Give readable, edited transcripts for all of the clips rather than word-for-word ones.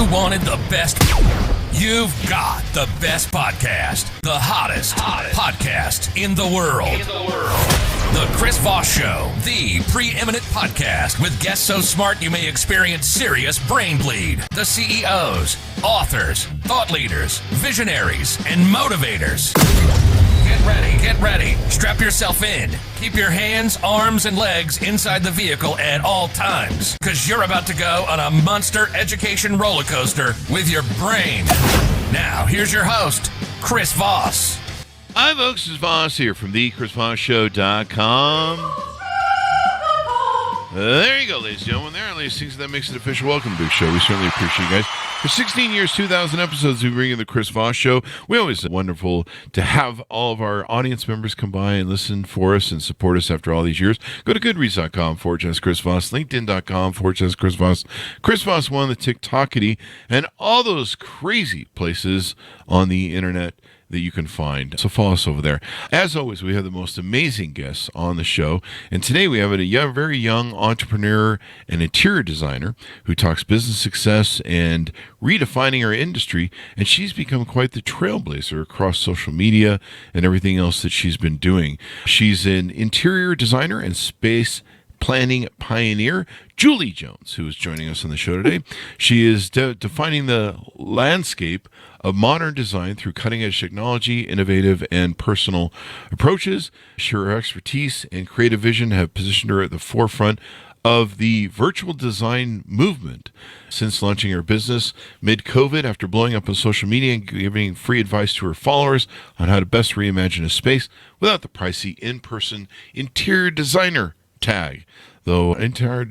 you wanted the best, you've got the best podcast, the hottest podcast in the world. The Chris Voss Show, the preeminent podcast with guests so smart you may experience serious brain bleed. The CEOs, authors, thought leaders, visionaries, and motivators. Get ready. Strap yourself in. Keep your hands, arms, and legs inside the vehicle at all times, because you're about to go on a monster education roller coaster with your brain. Now, here's your host, Chris Voss. Hi, folks. It's Voss here from thechrisvossshow.com. There you go, ladies and gentlemen. There are ladies things that makes it official. Welcome to the big show. We certainly appreciate you guys. For 16 years, 2,000 episodes, we bring you the Chris Voss Show. We always wonderful to have all of our audience members come by and listen for us and support us after all these years. Go to goodreads.com/Chris Voss, LinkedIn.com/Chris Voss, Chris Voss One, the TikTokity, and all those crazy places on the internet that you can find. So follow us over there. As always, we have the most amazing guests on the show. And today we have a very young entrepreneur and interior designer who talks business success and redefining our industry. And she's become quite the trailblazer across social media and everything else that she's been doing. She's an interior designer and space planning pioneer, Julie Jones, who is joining us on the show today. She is defining the landscape of modern design through cutting-edge technology, innovative and personal approaches. Her expertise and creative vision have positioned her at the forefront of the virtual design movement since launching her business mid-COVID after blowing up on social media and giving free advice to her followers on how to best reimagine a space without the pricey in-person interior designer tag. Though interior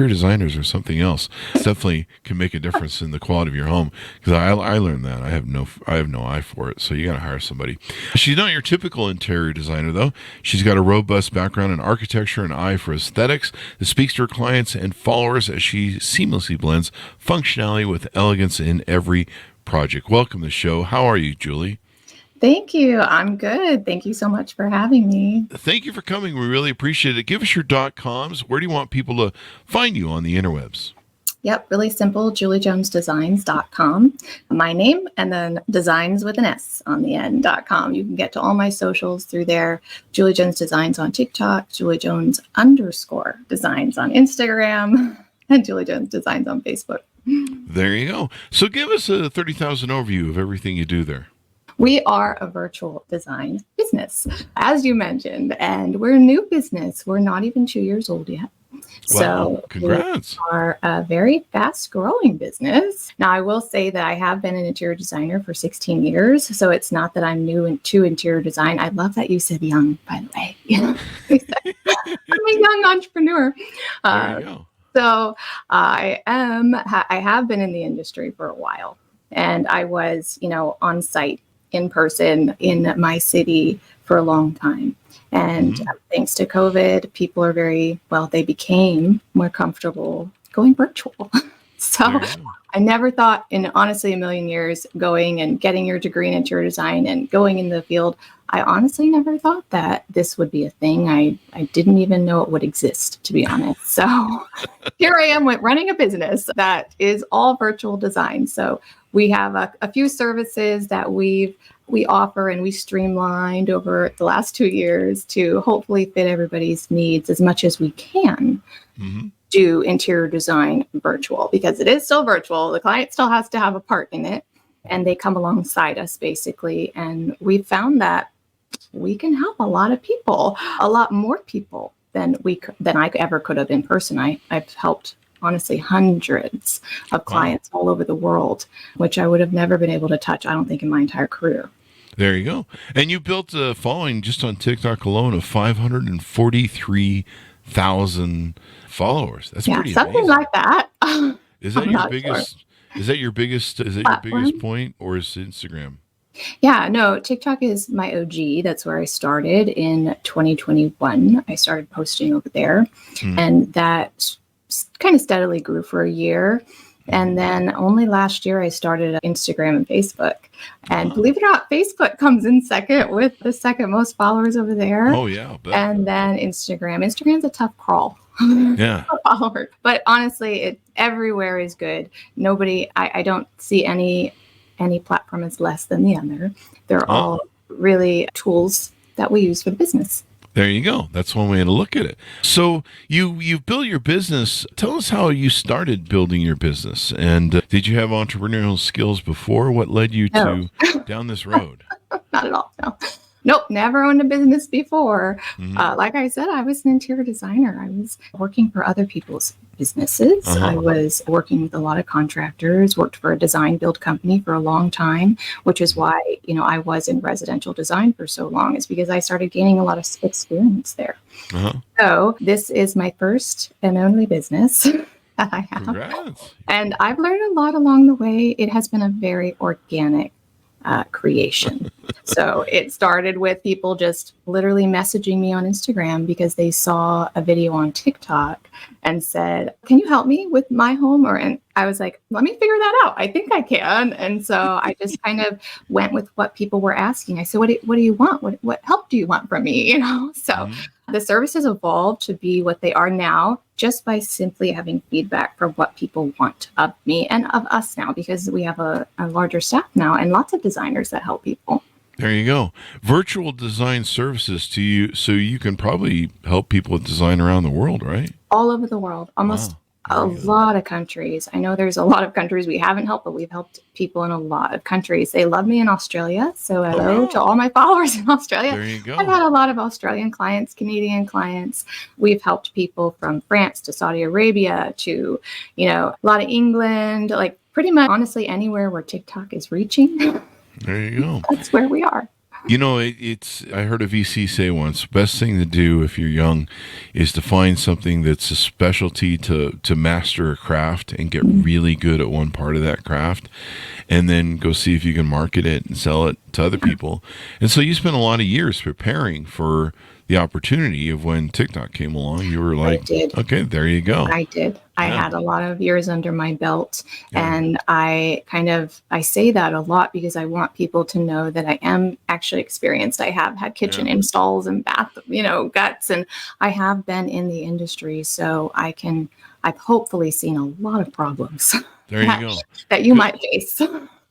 designers are something else. It definitely can make a difference in the quality of your home. Because I learned that. I have no eye for it. So you got to hire somebody. She's not your typical interior designer, though. She's got a robust background in architecture and eye for aesthetics that speaks to her clients and followers as she seamlessly blends functionality with elegance in every project. Welcome to the show. How are you, Julie? Thank you. I'm good. Thank you so much for having me. Thank you for coming. We really appreciate it. Give us your .coms. Where do you want people to find you on the interwebs? Yep, really simple, juliejonesdesigns.com. My name, and then designs with an S on the end.com. You can get to all my socials through there. Julie Jones Designs on TikTok, Julie Jones _designs on Instagram, and Julie Jones Designs on Facebook. There you go. So give us a 30,000 overview of everything you do there. We are a virtual design business, as you mentioned, and we're a new business. We're not even 2 years old yet. Wow, congrats. We are a very fast growing business. Now, I will say that I have been an interior designer for 16 years. So it's not that I'm new to interior design. I love that you said young, by the way. I'm a young entrepreneur. There you go. So I have been in the industry for a while, and I was, on site in person in my city for a long time. And thanks to COVID, people are they became more comfortable going virtual. So I never thought honestly, a million years going and getting your degree in interior design and going in the field, I honestly never thought that this would be a thing. I didn't even know it would exist, to be honest. So here I am running a business that is all virtual design. So we have a few services that we offer, and we streamlined over the last 2 years to hopefully fit everybody's needs as much as we can. Do interior design virtual, because it is still virtual. The client still has to have a part in it, and they come alongside us basically. And we found that we can help a lot of people, a lot more people than I ever could have in person. I've helped honestly hundreds of clients all over the world, which I would have never been able to touch, I don't think, in my entire career. There you go. And you built a following just on TikTok alone of 543,000 followers. That's pretty something amazing. Like that. Is that your biggest? Sure. Is that your biggest point, or is it Instagram? Yeah, no, TikTok is my OG. That's where I started in 2021. I started posting over there, and that kind of steadily grew for a year. And then only last year I started Instagram and Facebook. And believe it or not, Facebook comes in second with the second most followers over there. Oh, yeah. And then Instagram. Instagram's a tough crawl. Yeah. followers. But honestly, everywhere is good. I don't see any platform as less than the other. They're all really tools that we use for business. There you go. That's one way to look at it. So you've built your business. Tell us how you started building your business. And did you have entrepreneurial skills before? What led you to down this road? Not at all. No. Nope, never owned a business before. Mm-hmm. Like I said, I was an interior designer. I was working for other people's businesses. I was working with a lot of contractors, worked for a design build company for a long time, which is why, I was in residential design for so long, is because I started gaining a lot of experience there. So this is my first and only business that I have. Congrats. And I've learned a lot along the way. It has been a very organic creation. So it started with people just literally messaging me on Instagram because they saw a video on TikTok and said, "Can you help me with my home?" And I was like, "Let me figure that out. I think I can." And so I just kind of went with what people were asking. I said, what do you want? What help do you want from me? So the services evolved to be what they are now just by simply having feedback from what people want of me and of us now, because we have a larger staff now and lots of designers that help people. There you go. Virtual design services to you, so you can probably help people with design around the world, right? All over the world, almost a lot of countries. I know there's a lot of countries we haven't helped, but we've helped people in a lot of countries. They love me in Australia. So hello to all my followers in Australia. There you go. I've had a lot of Australian clients, Canadian clients. We've helped people from France to Saudi Arabia to, a lot of England, like pretty much honestly anywhere where TikTok is reaching. There you go. That's where we are. I heard a VC say once, best thing to do if you're young is to find something that's a specialty to master a craft and get really good at one part of that craft, and then go see if you can market it and sell it to other people. And so you spent a lot of years preparing for the opportunity of when TikTok came along. You were like, okay, there you go. I did. I had a lot of years under my belt, and I say that a lot because I want people to know that I am actually experienced. I have had kitchen installs and bath, guts, and I have been in the industry. So I've hopefully seen a lot of problems there you go. that you might face.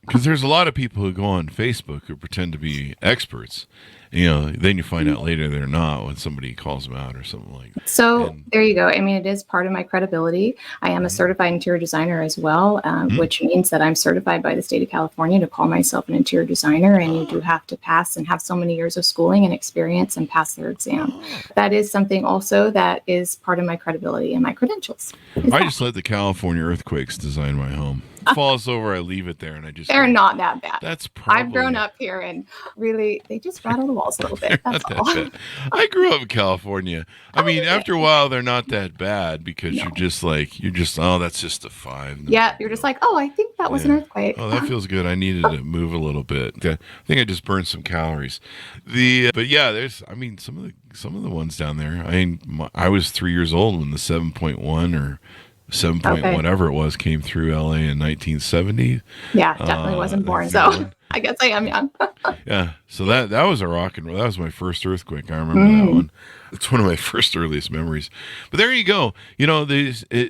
Because there's a lot of people who go on Facebook who pretend to be experts. Then you find out later they're not when somebody calls them out or something like that. So there you go. I mean, it is part of my credibility. I am a certified interior designer as well, which means that I'm certified by the state of California to call myself an interior designer. And you do have to pass and have so many years of schooling and experience and pass their exam. That is something also that is part of my credibility and my credentials. I just let the California earthquakes design my home. Falls over, I leave it there, and I just. They're not that bad. That's probably. I've grown up here, and really, they just rattle the walls a little bit. That's all. Bad. I grew up in California. I mean, after a while, they're not that bad because you're just that's just a 5. Yeah, you're just like, oh, I think that was an earthquake. Oh, that feels good. I needed to move a little bit. I think I just burned some calories. But yeah, there's. I mean, some of the ones down there. I mean, I was 3 years old when the 7.1 or 7 point whatever it was came through LA in 1970. Yeah, definitely wasn't born. So I guess I am young. Yeah. So that was a rock and roll. That was my first earthquake. I remember that one. It's one of my first earliest memories. But there you go.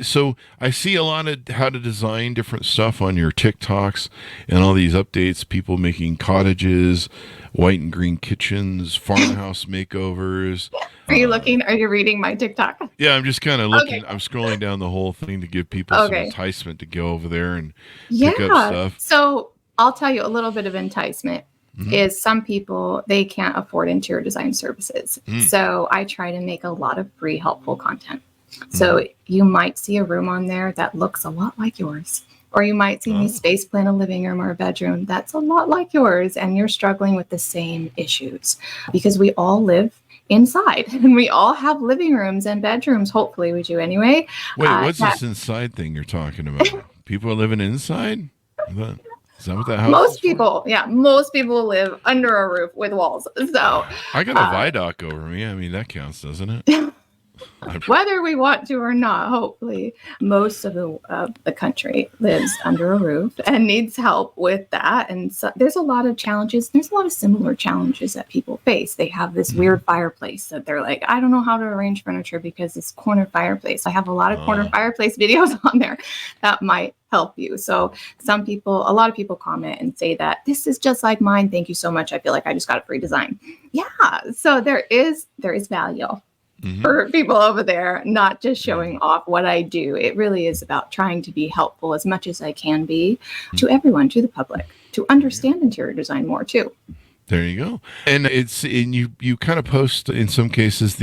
So I see a lot of how to design different stuff on your TikToks and all these updates, people making cottages, white and green kitchens, farmhouse makeovers. Are you reading my TikTok? Yeah, I'm just kind of looking. I'm scrolling down the whole thing to give people some enticement to go over there and pick up stuff. So I'll tell you a little bit of enticement. Is some people, they can't afford interior design services. So I try to make a lot of free, helpful content. So you might see a room on there that looks a lot like yours. Or you might see me space plan a living room or a bedroom that's a lot like yours, and you're struggling with the same issues because we all live inside and we all have living rooms and bedrooms. Hopefully we do anyway. Wait, what's this inside thing you're talking about? People are living inside? Is that what that house most people live under a roof with walls. So I got a viaduct over me. I mean, that counts, doesn't it? whether we want to or not. Hopefully, most of the country lives under a roof and needs help with that. And so there's a lot of challenges. There's a lot of similar challenges that people face. They have this weird fireplace that they're like, I don't know how to arrange furniture because this corner fireplace. I have a lot of corner fireplace videos on there that might help you. So a lot of people comment and say that this is just like mine. Thank you so much. I feel like I just got a free design. Yeah. So there is value for people over there, not just showing off what I do. It really is about trying to be helpful as much as I can be to everyone, to the public, to understand interior design more too. There you go. And you kind of post in some cases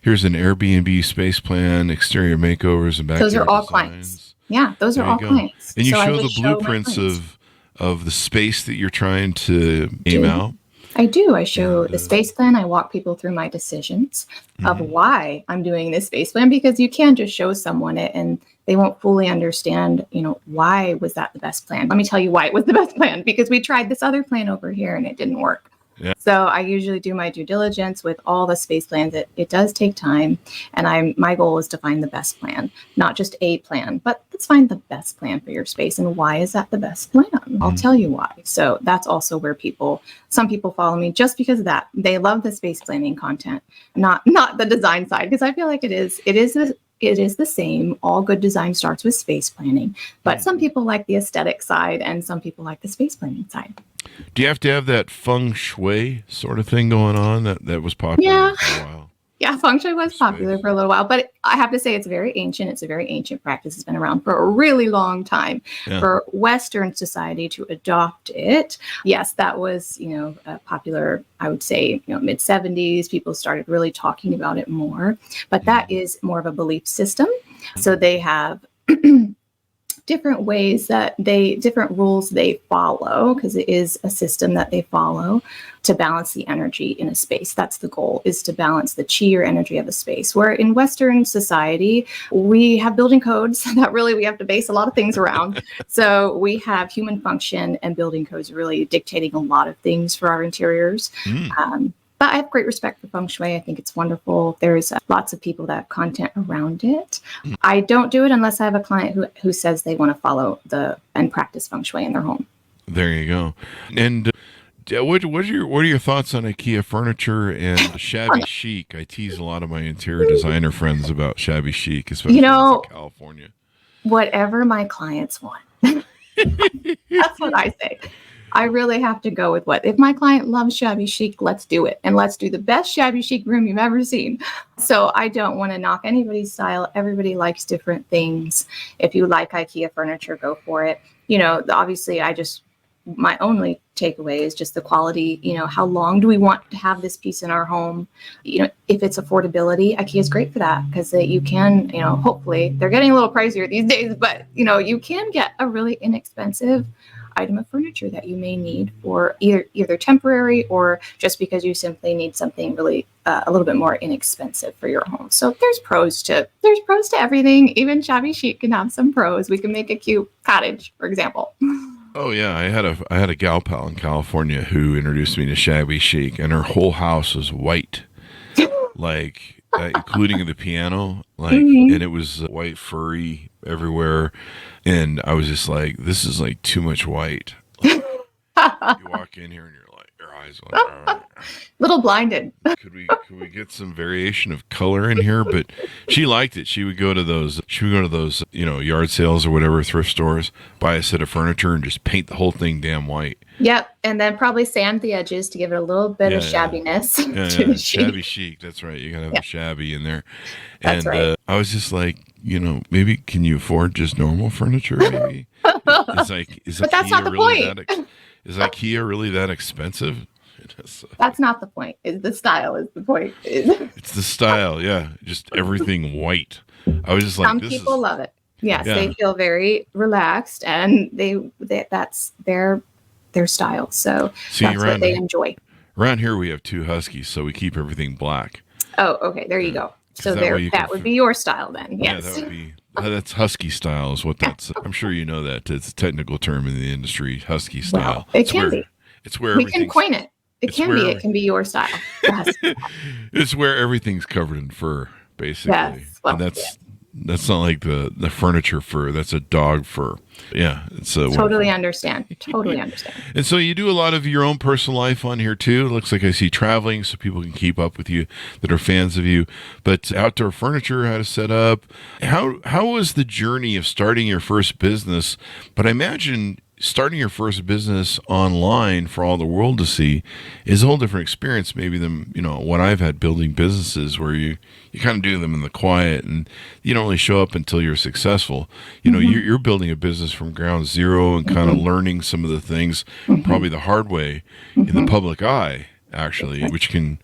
here's an Airbnb space plan, exterior makeovers, and backyard Those are all designs. clients. Yeah, those are all clients. And you So show the blueprints of the space that you're trying to aim out. I do. I show the space plan. I walk people through my decisions of why I'm doing this space plan, because you can't just show someone it and they won't fully understand, why was that the best plan? Let me tell you why it was the best plan, because we tried this other plan over here and it didn't work. Yeah. So I usually do my due diligence with all the space plans. It does take time. And my goal is to find the best plan, not just a plan, but let's find the best plan for your space. And why is that the best plan? I'll tell you why. So that's also where some people follow me just because of that. They love the space planning content, not the design side, because I feel like it is the same. All good design starts with space planning, but some people like the aesthetic side and some people like the space planning side. Do you have to have that feng shui sort of thing going on that was popular for a while? Yeah, feng shui was popular for a little while, but I have to say it's very ancient. It's a very ancient practice. It's been around for a really long time. Yeah. For Western society to adopt it, yes, that was popular. I would say mid 70s. People started really talking about it more, but that is more of a belief system. So they have different rules they follow, because it is a system that they follow to balance the energy in a space. That's the goal, is to balance the chi or energy of a space. Where in Western society, we have building codes that really we have to base a lot of things around. So we have human function and building codes really dictating a lot of things for our interiors. But I have great respect for feng shui. I think it's wonderful. There's lots of people that have content around it. I don't do it unless I have a client who says they want to follow and practice feng shui in their home. There you go. And what are your thoughts on IKEA furniture and shabby chic? I tease a lot of my interior designer friends about shabby chic, especially in California. Whatever my clients want. That's what I say. I really have to go with if my client loves shabby chic, let's do it. And let's do the best shabby chic room you've ever seen. So I don't want to knock anybody's style. Everybody likes different things. If you like IKEA furniture, go for it. Obviously my only takeaway is just the quality. How long do we want to have this piece in our home? If it's affordability, IKEA is great for that, because you can, hopefully they're getting a little pricier these days, but you can get a really inexpensive item of furniture that you may need for either temporary or just because you simply need something really a little bit more inexpensive for your home. So there's pros to everything. Even shabby chic can have some pros. We can make a cute cottage, for example. Oh yeah, I had a gal pal in California who introduced me to shabby chic, and her whole house was white, like including the piano, and it was white furry everywhere. And I was just like, this is like too much white. You walk in here and your eyes are like, little blinded. Could we get some variation of color in here? But she liked it. She would go to those yard sales or whatever, thrift stores, buy a set of furniture and just paint the whole thing damn white. Yep. And then probably sand the edges to give it a little bit of shabbiness. Yeah. Shabby chic. That's right. You gotta have the shabby in there. That's right. I was just like, maybe can you afford just normal furniture? Maybe. But that's not the point. Is IKEA really that expensive? That's not the point. The style is the point. It's the style, yeah. Just everything white. I was just like, some people love it. Yes, they feel very relaxed, and that's their style. So that's what they enjoy. Around here, we have 2 huskies, so we keep everything black. Oh, okay. There you go. So that would be your style then. Yes. Yeah, that would be. That's husky style is what that's. I'm sure you know that. It's a technical term in the industry, husky style. Well, it can be. It's where we can coin it. It can be your style. It's where everything's covered in fur. basically. Yes. Well, And that's not like the furniture fur. That's a dog fur. Yeah, it's totally understand. Totally understand. And so you do a lot of your own personal life on here too. It looks like I see traveling, so people can keep up with you that are fans of you. But outdoor furniture, how to set up. How was the journey of starting your first business? But I imagine starting your first business online for all the world to see is a whole different experience maybe than what I've had building businesses where you kind of do them in the quiet and you don't really show up until you're successful. You're building a business from ground zero and kind of learning some of the things probably the hard way in the public eye, actually, which can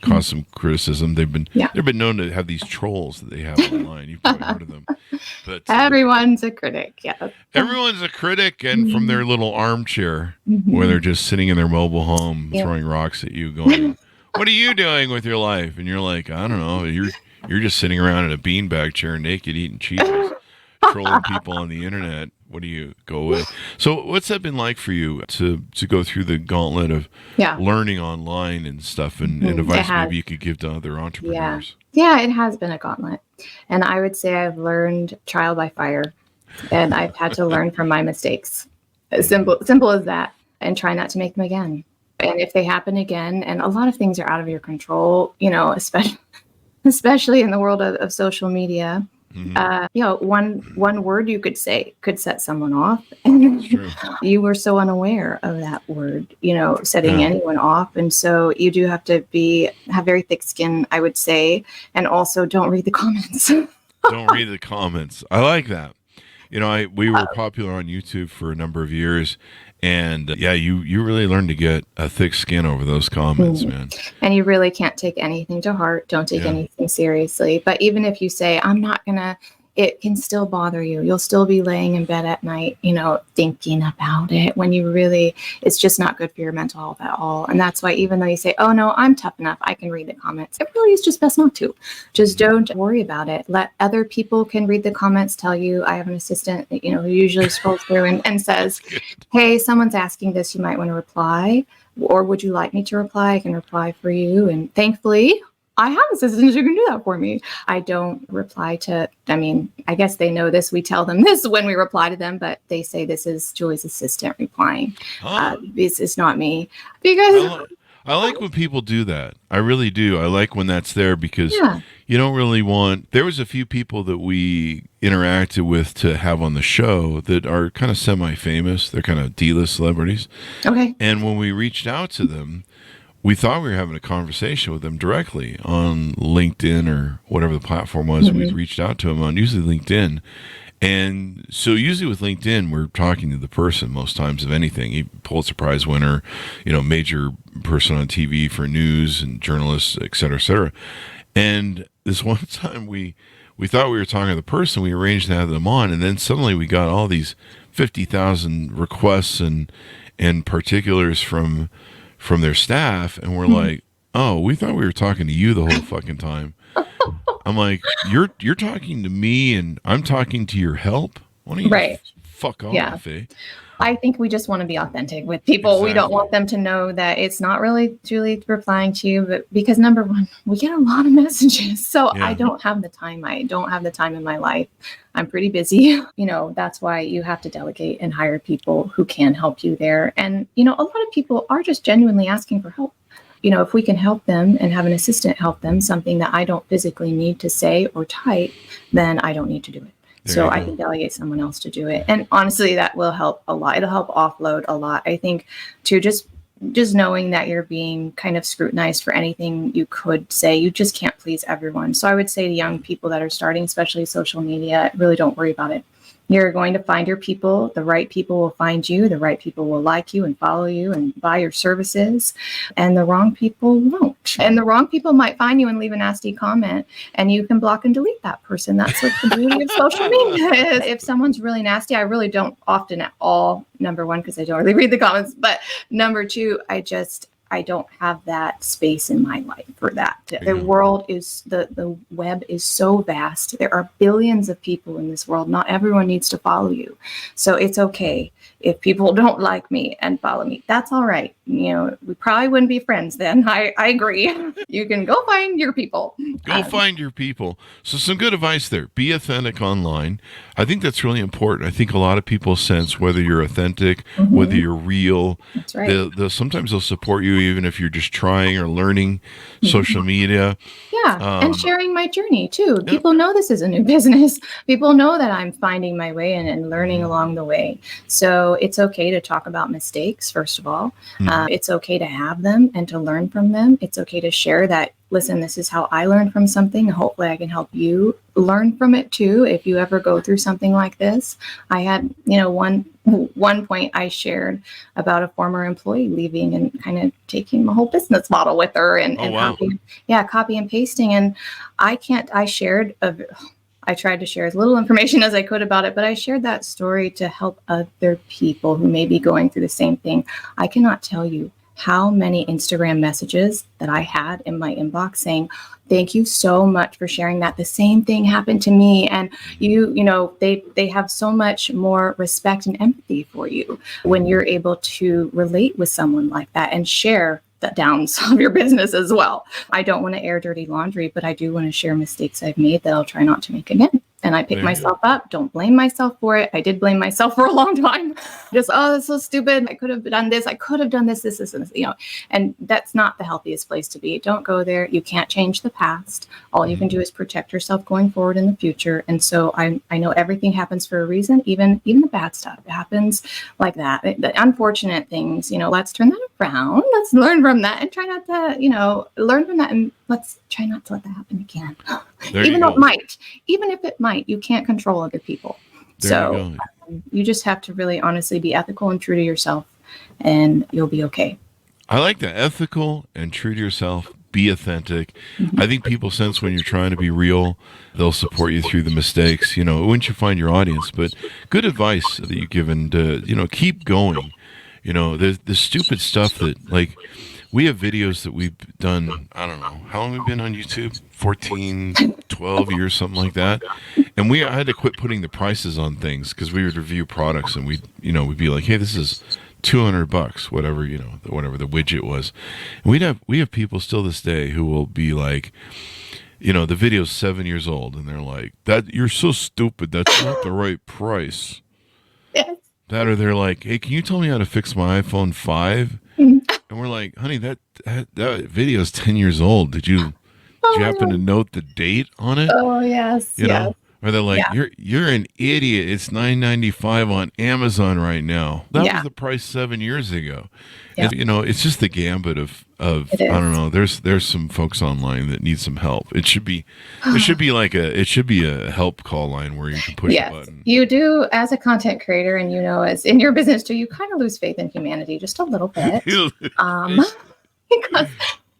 cause some criticism. They've been known to have these trolls that they have online. You've probably heard of them. But everyone's a critic. Yeah. Everyone's a critic, and from their little armchair where they're just sitting in their mobile home throwing rocks at you, going, "What are you doing with your life?" And you're like, "I don't know. You're just sitting around in a beanbag chair, naked, eating Cheetos, trolling people on the internet. What do you go away?" So, what's that been like for you to go through the gauntlet of learning online and stuff, and advice maybe you could give to other entrepreneurs? Yeah, it has been a gauntlet, and I would say I've learned trial by fire. And I've had to learn from my mistakes. Simple as that. And try not to make them again. And if they happen again, and a lot of things are out of your control, especially in the world of social media. One word you could say could set someone off. And you were so unaware of that word, setting anyone off. And so you do have to have very thick skin, I would say. And also don't read the comments. Don't read the comments. I like that. We were popular on YouTube for a number of years, and you really learned to get a thick skin over those comments, man. And you really can't take anything to heart. Don't take anything seriously. But even if you say, I'm not going to, it can still bother you. You'll still be laying in bed at night, thinking about it when it's just not good for your mental health at all. And that's why even though you say, oh no, I'm tough enough, I can read the comments, it really is just best not to. Just don't worry about it. Let other people can read the comments, tell you. I have an assistant, who usually scrolls through and says, hey, someone's asking this, you might want to reply. Or would you like me to reply? I can reply for you. And thankfully, I have assistants who can do that for me. I don't reply to, I guess they know this. We tell them this when we reply to them, but they say this is Julie's assistant replying. This is not me. Because I like when people do that. I really do. I like when that's there because you don't really want, there was a few people that we interacted with to have on the show that are kind of semi-famous. They're kind of D-list celebrities. Okay. And when we reached out to them, we thought we were having a conversation with them directly on LinkedIn or whatever the platform was. We reached out to them on usually LinkedIn. And so usually with LinkedIn, we're talking to the person most times of anything. Pulitzer Prize winner, major person on TV for news and journalists, et cetera, et cetera. And this one time we thought we were talking to the person. We arranged to have them on. And then suddenly we got all these 50,000 requests and particulars from their staff, and we're like, oh, we thought we were talking to you the whole fucking time. I'm like, you're talking to me, and I'm talking to your help? Why don't you fuck off, eh? I think we just want to be authentic with people. Exactly. We don't want them to know that it's not really Julie replying to you, but because number one, we get a lot of messages. So I don't have the time. I don't have the time in my life. I'm pretty busy. That's why you have to delegate and hire people who can help you there. And, a lot of people are just genuinely asking for help. If we can help them and have an assistant help them, something that I don't physically need to say or type, then I don't need to do it. So I can delegate someone else to do it. And honestly, that will help a lot. It'll help offload a lot. I think to just knowing that you're being kind of scrutinized for anything you could say, you just can't please everyone. So I would say to young people that are starting, especially social media, really don't worry about it. You're going to find your people. The right people will find you. The right people will like you and follow you and buy your services. And the wrong people won't. And the wrong people might find you and leave a nasty comment. And you can block and delete that person. That's what the beauty of social media is. If someone's really nasty, I really don't often at all, number one, because I don't really read the comments. But number two, I don't have that space in my life for that. The world is, the web is so vast. There are billions of people in this world. Not everyone needs to follow you. So it's okay if people don't like me and follow me. That's all right. we probably wouldn't be friends then. I agree. You can go find your people. Go find your people. So some good advice there. Be authentic online. I think that's really important. I think a lot of people sense whether you're authentic, whether you're real. That's right. Sometimes they'll support you even if you're just trying or learning social media. Yeah, and sharing my journey too. People know this is a new business. People know that I'm finding my way and learning along the way. So it's okay to talk about mistakes, first of all. It's okay to have them and to learn from them. It's okay to share that, listen, this is how I learned from something. Hopefully I can help you learn from it too. If you ever go through something like this, I had, one point I shared about a former employee leaving and kind of taking my whole business model with her and copy and pasting. And I tried to share as little information as I could about it, but I shared that story to help other people who may be going through the same thing. I cannot tell you how many Instagram messages that I had in my inbox saying, thank you so much for sharing that. The same thing happened to me. And they have so much more respect and empathy for you when you're able to relate with someone like that and share the downs of your business as well. I don't want to air dirty laundry, but I do want to share mistakes I've made that I'll try not to make again. And I pick myself up. Don't blame myself for it. I did blame myself for a long time. Just, that's so stupid. I could have done this. I could have done this, and this, and that's not the healthiest place to be. Don't go there. You can't change the past. All you can do is protect yourself going forward in the future. And so I know everything happens for a reason, even the bad stuff. It happens like that. The unfortunate things, let's turn that around. Let's learn from that and try not to, learn from that, and let's try not to let that happen again. Even if it might, you can't control other people. You just have to really honestly be ethical and true to yourself, and you'll be okay. I like that. Ethical and true to yourself. Be authentic. I think people sense when you're trying to be real, they'll support you through the mistakes. Once you find your audience, but good advice that you've given to, keep going. The stupid stuff that we have videos that we've done, I don't know, how long have we been on YouTube? 14, 12 years, something like that. And I had to quit putting the prices on things because we would review products and we'd be like, hey, this is $200, whatever the widget was. And we have people still this day who will be like, the video's 7 years old and they're like, that you're so stupid. That's not the right price. Yes. That, or they're like, hey, can you tell me how to fix my iPhone 5? And we're like, honey, that video is 10 years old. Did you happen to note the date on it? Oh, yes. You know? Or they're like, you're an idiot. It's $9.95 on Amazon right now. That was the price 7 years ago. Yeah. And, it's just the gambit of I don't know. There's some folks online that need some help. It should be a help call line where you can push a button. You do, as a content creator, and as in your business too, you kind of lose faith in humanity just a little bit. Because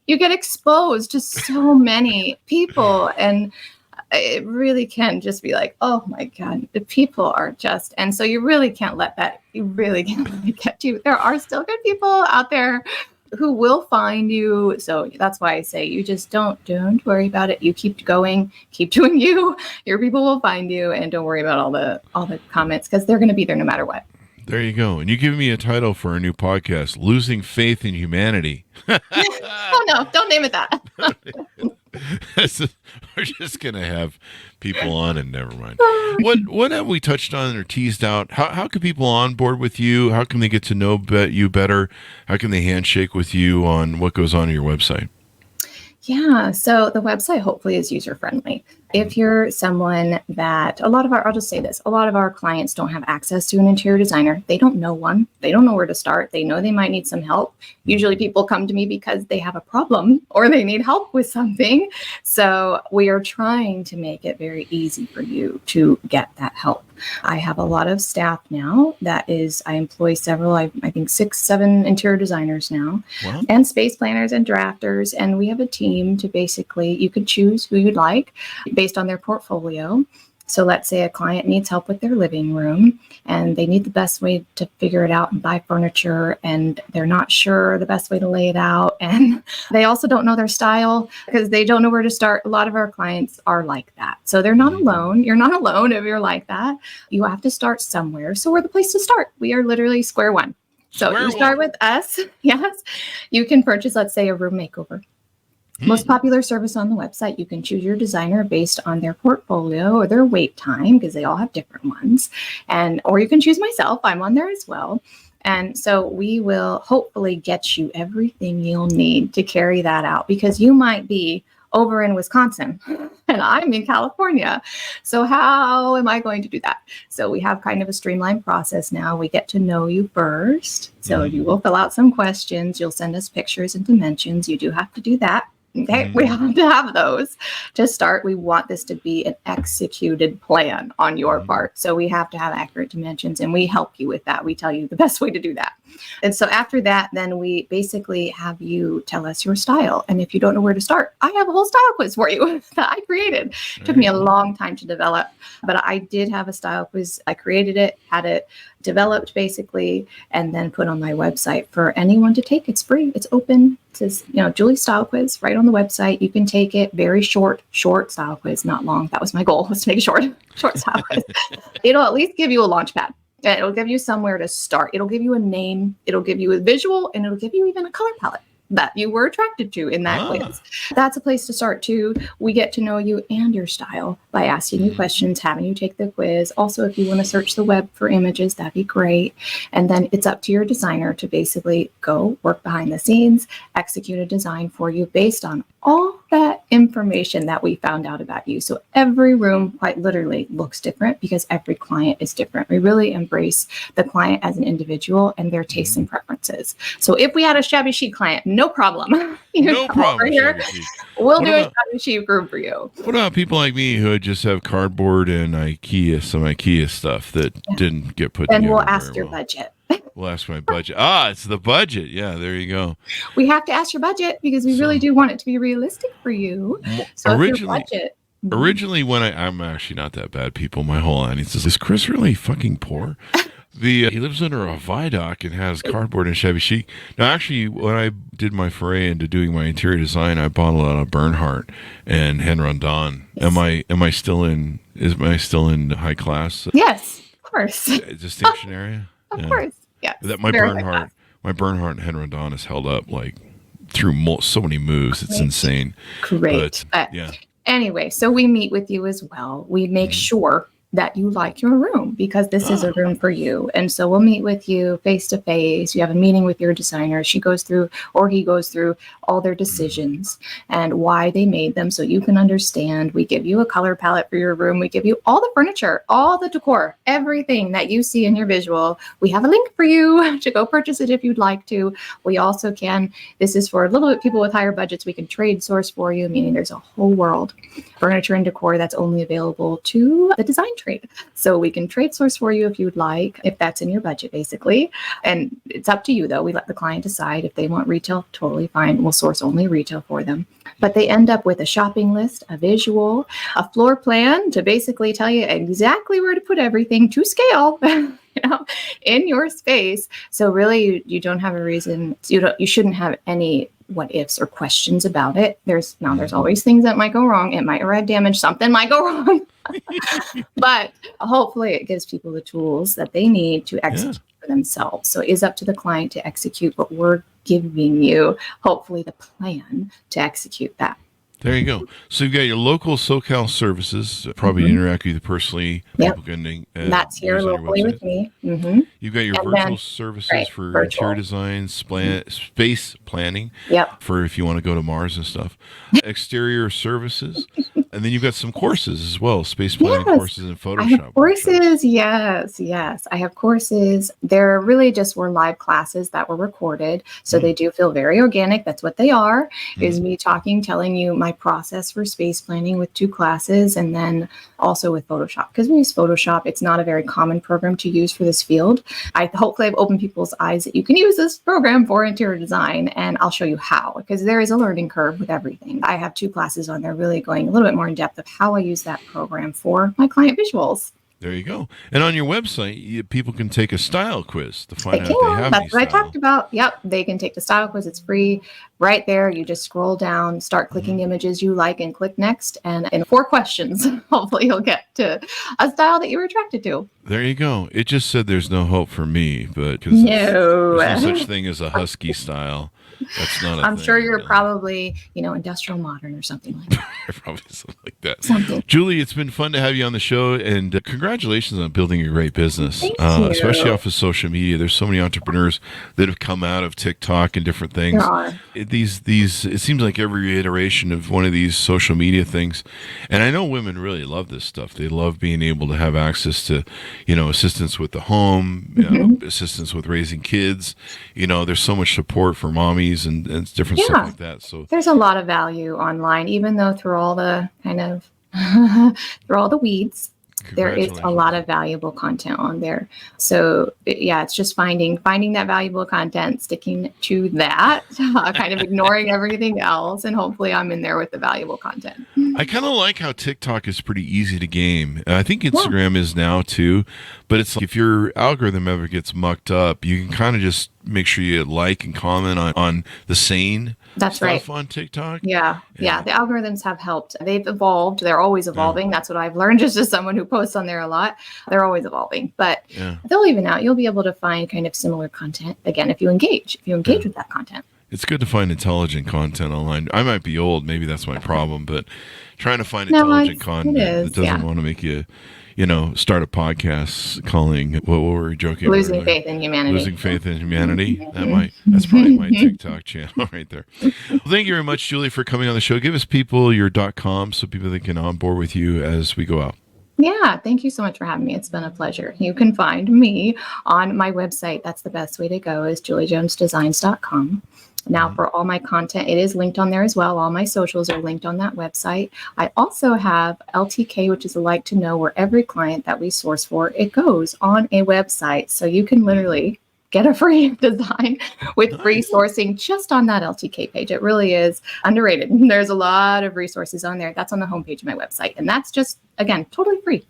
you get exposed to so many people, and it really can just be like, oh my God, the people are just, and so you really can't let that get you. There are still good people out there who will find you. So that's why I say you just don't worry about it. You keep going, keep doing you. Your people will find you, and don't worry about all the comments, because they're going to be there no matter what. There you go. And you give me a title for a new podcast, Losing Faith in Humanity. Oh, no, don't name it that. We're just going to have people on, and never mind. What have we touched on or teased out? How can people onboard with you? How can they get to know you better? How can they handshake with you on what goes on your website? Yeah, so the website hopefully is user-friendly. If you're someone that I'll just say this, a lot of our clients don't have access to an interior designer. They don't know one. They don't know where to start. They know they might need some help. Usually people come to me because they have a problem or they need help with something. So we are trying to make it very easy for you to get that help. I have a lot of staff now. I employ several, I think 6-7 interior designers now. Wow. And space planners and drafters. And we have a team to you could choose who you'd like based on their portfolio. So let's say a client needs help with their living room and they need the best way to figure it out and buy furniture, and they're not sure the best way to lay it out. And they also don't know their style because they don't know where to start. A lot of our clients are like that. So they're not alone. You're not alone if you're like that. You have to start somewhere. So we're the place to start. We are literally square one. So you start with us. Yes. You can purchase, let's say, a room makeover. Most popular service on the website. You can choose your designer based on their portfolio or their wait time, because they all have different ones. Or you can choose myself. I'm on there as well. And so we will hopefully get you everything you'll need to carry that out, because you might be over in Wisconsin and I'm in California. So how am I going to do that? So we have kind of a streamlined process now. We get to know you first. So you will fill out some questions. You'll send us pictures and dimensions. You do have to do that. Okay, we have to have those to start. We want this to be an executed plan on your part. So we have to have accurate dimensions, and we help you with that. We tell you the best way to do that. And so after that, then we basically have you tell us your style. And if you don't know where to start, I have a whole style quiz for you that I created. It took me a long time to develop, but I did have a style quiz. I created it, had it developed basically, and then put on my website for anyone to take. It's free. It's open. It says, Julie Style Quiz right on the website. You can take it. Very short style quiz, not long. That was my goal, was to make it short style quiz. It'll at least give you a launch pad. It'll give you somewhere to start. It'll give you a name. It'll give you a visual, and it'll give you even a color palette that you were attracted to in that quiz. That's a place to start too. We get to know you and your style by asking you questions, having you take the quiz. Also, if you want to search the web for images, that'd be great. And then it's up to your designer to basically go work behind the scenes, execute a design for you based on all that information that we found out about you. So every room quite literally looks different because every client is different. We really embrace the client as an individual and their tastes and preferences. So if we had a shabby chic client, no problem. No problem. Here, we'll do a shabby chic room for you. What about people like me who just have cardboard and some IKEA stuff that didn't get put together? Then we'll ask your budget. We'll ask my budget. It's the budget. Yeah, there you go. We have to ask your budget because we really do want it to be realistic for you. So originally when I'm actually not that bad, people, my whole audience is Chris really fucking poor? He lives under a viaduct and has cardboard and shabby chic. Now, actually, when I did my foray into doing my interior design, I bought a lot of Bernhardt and Henron. Am I still in high class? Yes, of course. Distinction area? Of course. Yes. That my Bernhardt and Henron has held up like through so many moves. It's insane. Great. But anyway, so we meet with you as well. We make sure that you like your room because this is a room for you. And so we'll meet with you face to face. You have a meeting with your designer. He goes through all their decisions and why they made them so you can understand. We give you a color palette for your room. We give you all the furniture, all the decor, everything that you see in your visual. We have a link for you to go purchase it if you'd like to. We also this is for a little bit people with higher budgets, we can trade source for you, meaning there's a whole world furniture and decor that's only available to the design trade. So we can trade source for you if you'd like, if that's in your budget, basically. And it's up to you, though. We let the client decide if they want retail, totally fine. We'll source only retail for them. But they end up with a shopping list, a visual, a floor plan to basically tell you exactly where to put everything to scale. In your space. So really, you don't have a reason. You shouldn't have any what ifs or questions about it. There's always things that might go wrong. It might arrive damaged. Something might go wrong. But hopefully, it gives people the tools that they need to execute for themselves. So it is up to the client to execute what we're giving you. Hopefully, the plan to execute that. There you go. So you've got your local SoCal services, probably interact with you personally. That's here locally with me. You've got your virtual services for interior design, space planning, for if you want to go to Mars and stuff. Exterior services. And then you've got some courses as well, space planning courses in Photoshop. I have courses, yes. I have courses. They're really just live classes that were recorded. So they do feel very organic. That's what they are, is me talking, telling you my process for space planning with 2 classes, and then also with Photoshop. Because we use Photoshop, it's not a very common program to use for this field. Hopefully I've opened people's eyes that you can use this program for interior design, and I'll show you how, because there is a learning curve with everything. I have 2 classes on there really going a little bit more in depth of how I use that program for my client visuals. There you go. And on your website, people can take a style quiz to find They out if they can. have That's any what I style. talked about. Yep. They can take the style quiz. It's free right there. You just scroll down, start clicking images you like, and click next. And in 4 questions, hopefully you'll get to a style that you were attracted to. There you go. It just said there's no hope for me, but because No. there's no such thing as a husky style. That's not a I'm thing, sure you're really. probably, industrial modern or something like that. Probably something like that. Something. Julie, it's been fun to have you on the show, and congratulations on building a great business. Thank you. Especially off of social media. There's so many entrepreneurs that have come out of TikTok and different things. There are. It seems like every iteration of one of these social media things, and I know women really love this stuff. They love being able to have access to, assistance with the home, assistance with raising kids. There's so much support for mommies and different Yeah. stuff like that. So There's a lot of value online, even though through all the kind of through all the weeds, there is a lot of valuable content on there. So yeah, it's just finding that valuable content, sticking to that, kind of ignoring everything else, and hopefully I'm in there with the valuable content. I kind of like how TikTok is pretty easy to game. I think Instagram is now too, but it's like if your algorithm ever gets mucked up, you can kind of just make sure you like and comment on the sane That's stuff right. on TikTok. Yeah. The algorithms have helped. They've evolved. They're always evolving. That's what I've learned just as someone who posts on there a lot. They're always evolving, but they'll even out. You'll be able to find kind of similar content again if you engage with that content. It's good to find intelligent content online. I might be old, maybe that's my problem, but trying to find No, intelligent it content is, that doesn't want to make you, start a podcast calling, what were we joking about? Losing faith in humanity. Losing faith in humanity. That's probably my TikTok channel right there. Well, thank you very much, Julie, for coming on the show. Give us people your .com so people that can onboard with you as we go out. Yeah, thank you so much for having me. It's been a pleasure. You can find me on my website. That's the best way to go, is juliejonesdesigns.com. Now, for all my content, it is linked on there as well. All my socials are linked on that website. I also have LTK, which is a like to know, where every client that we source for, it goes on a website. So you can literally get a free design with free sourcing just on that LTK page. It really is underrated. There's a lot of resources on there. That's on the homepage of my website. And that's just, again, totally free.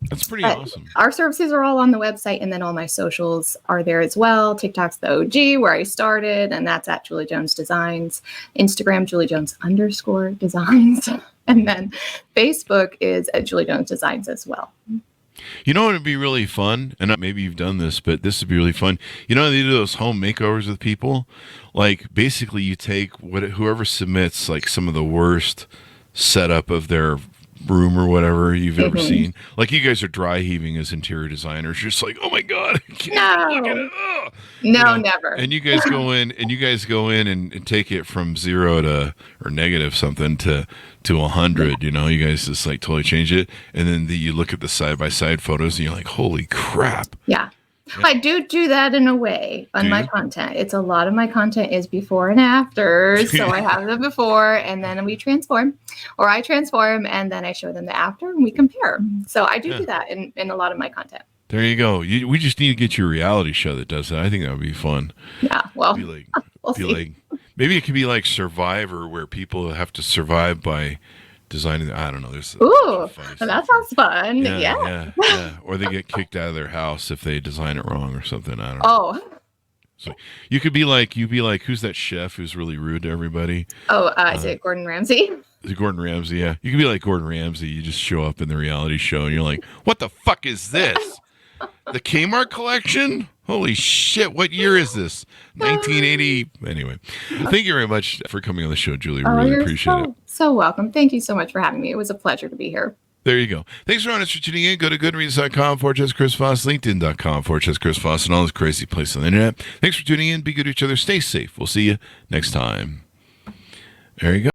That's pretty awesome. Our services are all on the website, and then all my socials are there as well. TikTok's the OG where I started, and that's at Julie Jones Designs. Instagram, Julie Jones _designs. And then Facebook is at Julie Jones Designs as well. You know what would be really fun? And maybe you've done this, but this would be really fun. They do those home makeovers with people. Like, basically you take whoever submits like some of the worst setup of their room or whatever you've ever seen. Like, you guys are dry heaving as interior designers. You're just like, oh my God, I can't look at it. Ugh. No, never. And you guys go in and take it from 0 to, or negative something to 100, you guys just like totally change it. And then you look at the side-by-side photos and you're like, holy crap. Yeah. I do that in a way on my content. It's a lot of my content is before and after. So I have the before, and then we transform, or I transform, and then I show them the after, and we compare. So I do that in a lot of my content. There you go. We just need to get you a reality show that does that. I think that would be fun. Yeah, well, we'll see. Maybe it could be like Survivor, where people have to survive by designing. I don't know. Ooh, that sounds fun. Yeah. Or they get kicked out of their house if they design it wrong or something. I don't know. Oh. So you'd be like, who's that chef who's really rude to everybody? Oh, is it Gordon Ramsay? Is it Gordon Ramsay? Yeah. You could be like Gordon Ramsay. You just show up in the reality show and you're like, what the fuck is this? The Kmart collection? Holy shit, what year is this? 1980. Anyway, thank you very much for coming on the show, Julie. We really appreciate it. So welcome. Thank you so much for having me. It was a pleasure to be here. There you go. Thanks for tuning in. Go to goodreads.com/Chris Voss, LinkedIn.com/Chris Voss, and all those crazy places on the internet. Thanks for tuning in. Be good to each other. Stay safe. We'll see you next time. There you go.